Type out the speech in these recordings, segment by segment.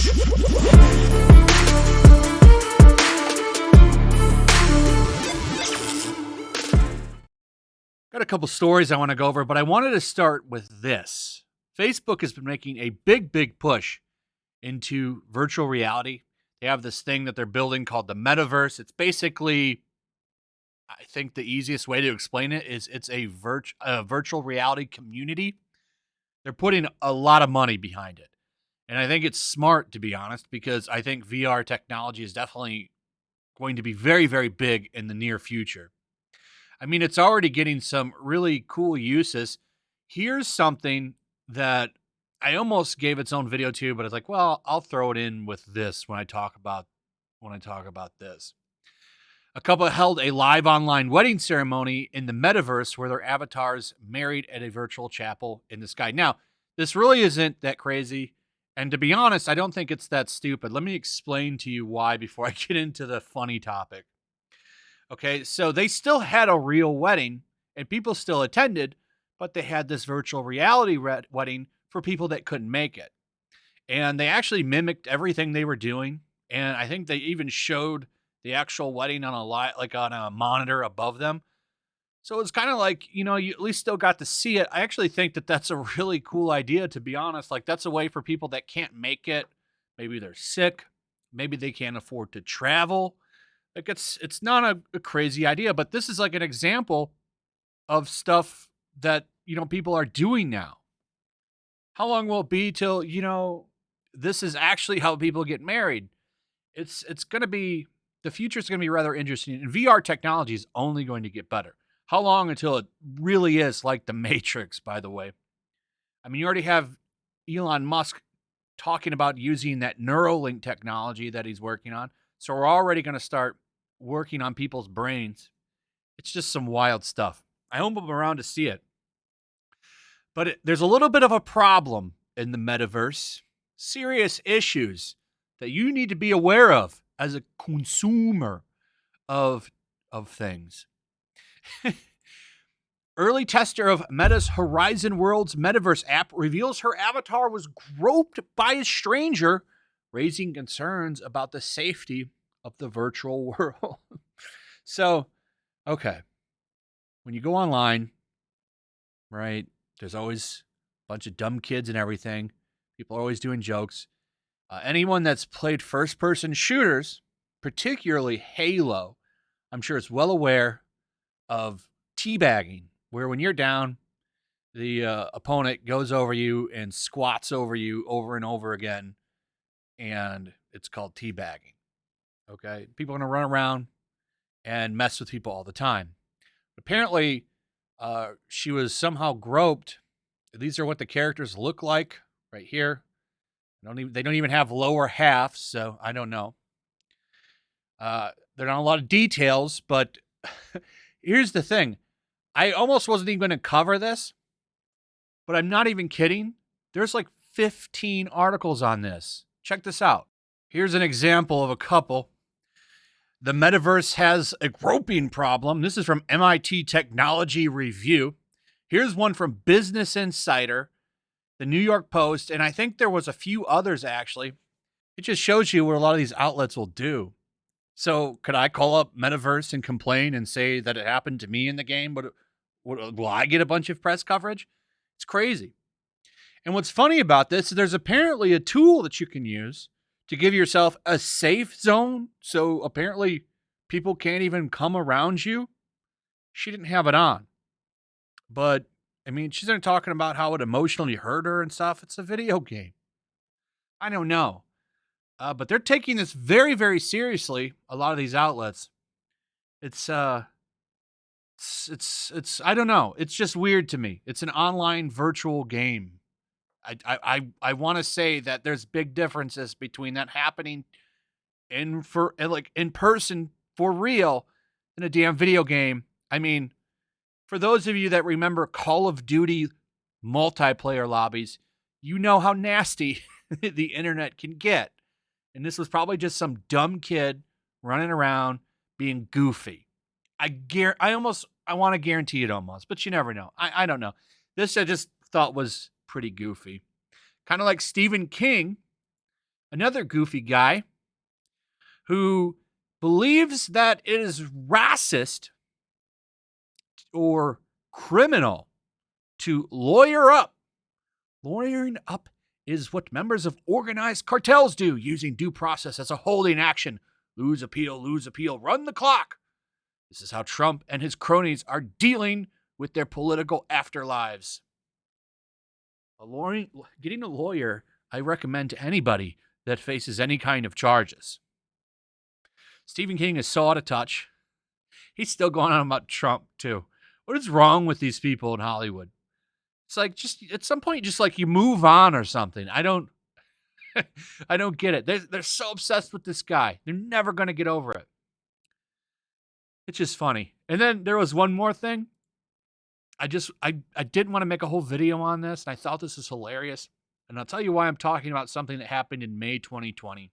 Got a couple stories I want to go over, but I wanted to start with this. Facebook has been making a big push into virtual reality. They have this thing that they're building called the Metaverse. It's basically, I think the easiest way to explain it is it's a virtual reality community. They're putting a lot of money behind it. And I think it's smart, to be honest, because I think VR technology is definitely going to be very big in the near future. I mean, it's already getting some really cool uses. Here's something that I almost gave its own video to, but it's like, well, I'll throw it in with this when I talk about this. A couple held a live online wedding ceremony in the metaverse where their avatars married at a virtual chapel in the sky. Now, this really isn't that crazy. And to be honest, I don't think it's that stupid. Let me explain to you why before I get into the funny topic. Okay, so they still had a real wedding and people still attended, but they had this virtual reality wedding for people that couldn't make it. And they actually mimicked everything they were doing. And I think they even showed the actual wedding on on a monitor above them. So it's kind of like, you at least still got to see it. I actually think that that's a really cool idea, to be honest. Like, that's a way for people that can't make it. Maybe they're sick. Maybe they can't afford to travel. Like, it's not a crazy idea, but this is like an example of stuff that, people are doing now. How long will it be till, this is actually how people get married? It's going to be, the future is going to be rather interesting. And VR technology is only going to get better. How long until it really is like the Matrix, by the way? I mean, you already have Elon Musk talking about using that Neuralink technology that he's working on. So we're already going to start working on people's brains. It's just some wild stuff. I hope I'm around to see it. But there's a little bit of a problem in the metaverse. Serious issues that you need to be aware of as a consumer of things. Early tester of Meta's Horizon Worlds Metaverse app reveals her avatar was groped by a stranger, raising concerns about the safety of the virtual world. So, okay. When you go online, right, there's always a bunch of dumb kids and everything. People are always doing jokes. Anyone that's played first-person shooters, particularly Halo, I'm sure is well aware of teabagging, where when you're down, the opponent goes over you and squats over you over and over again, and it's called teabagging. Okay? People are going to run around and mess with people all the time. Apparently, she was somehow groped. These are what the characters look like right here. They don't even have lower halves, so I don't know. There are not a lot of details, but here's the thing. I almost wasn't even going to cover this, but I'm not even kidding. There's like 15 articles on this. Check this out. Here's an example of a couple. The metaverse has a groping problem. This is from MIT Technology Review. Here's one from Business Insider, the New York Post, and I think there was a few others, actually. It just shows you what a lot of these outlets will do. So could I call up Metaverse and complain and say that it happened to me in the game? But will I get a bunch of press coverage? It's crazy. And what's funny about this is there's apparently a tool that you can use to give yourself a safe zone. So apparently people can't even come around you. She didn't have it on. But, I mean, she's there talking about how it emotionally hurt her and stuff. It's a video game. I don't know. But they're taking this very seriously, a lot of these outlets. It's I don't know. It's just weird to me. It's an online virtual game. I want to say that there's big differences between that happening in person for real in a damn video game. I mean, for those of you that remember Call of Duty multiplayer lobbies, you know how nasty the internet can get. And this was probably just some dumb kid running around being goofy. I want to guarantee it almost, but you never know. I don't know. This I just thought was pretty goofy. Kind of like Stephen King Another goofy guy who believes that it is racist or criminal to lawyer up. Lawyering up is what members of organized cartels do, using due process as a holding action. Lose appeal, run the clock. This is how Trump and his cronies are dealing with their political afterlives. Getting a lawyer, I recommend to anybody that faces any kind of charges. Stephen King is so out of touch. He's still going on about Trump, too. What is wrong with these people in Hollywood? It's like, just at some point, just like you move on or something. I don't get it. They're so obsessed with this guy. They're never going to get over it. It's just funny. And then there was one more thing. I didn't want to make a whole video on this, and I thought this was hilarious. And I'll tell you why I'm talking about something that happened in May 2020.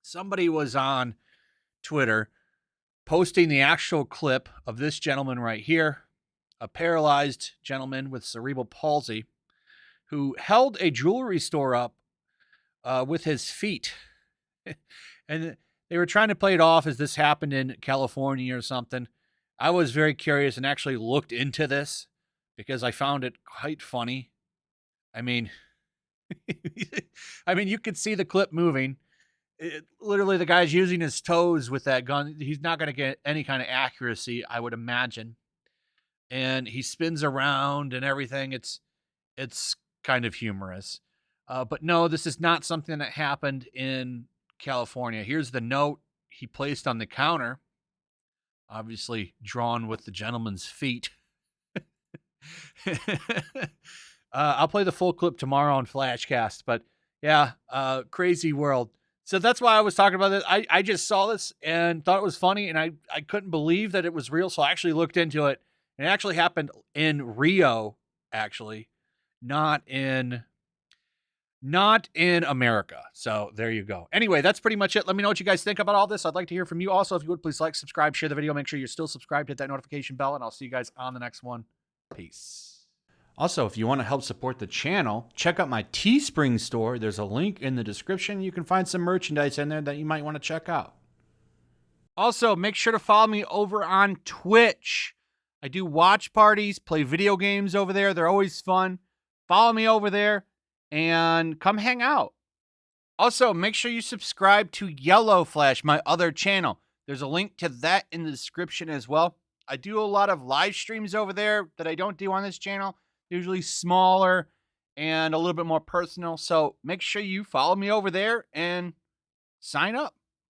Somebody was on Twitter posting the actual clip of this gentleman right here, a paralyzed gentleman with cerebral palsy, who held a jewelry store up with his feet. And they were trying to play it off as this happened in California or something. I was very curious and actually looked into this because I found it quite funny. I mean, you could see the clip moving. Literally, the guy's using his toes with that gun. He's not going to get any kind of accuracy, I would imagine. And he spins around and everything. It's kind of humorous. But no, this is not something that happened in California. Here's the note he placed on the counter, obviously drawn with the gentleman's feet. I'll play the full clip tomorrow on Flashcast, but yeah, crazy world. So that's why I was talking about this. I just saw this and thought it was funny, and I couldn't believe that it was real, so I actually looked into it. It actually happened in Rio, actually, not in America. So there you go. Anyway, that's pretty much it. Let me know what you guys think about all this. I'd like to hear from you. Also, if you would, please like, subscribe, share the video. Make sure you're still subscribed, hit that notification bell, and I'll see you guys on the next one. Peace. Also, if you want to help support the channel, check out my Teespring store. There's a link in the description. You can find some merchandise in there that you might want to check out. Also, make sure to follow me over on Twitch. I do watch parties, play video games over there. They're always fun. Follow me over there and come hang out. Also, make sure you subscribe to YellowFlash, my other channel. There's a link to that in the description as well. I do a lot of live streams over there that I don't do on this channel. Usually smaller and a little bit more personal. So make sure you follow me over there and sign up.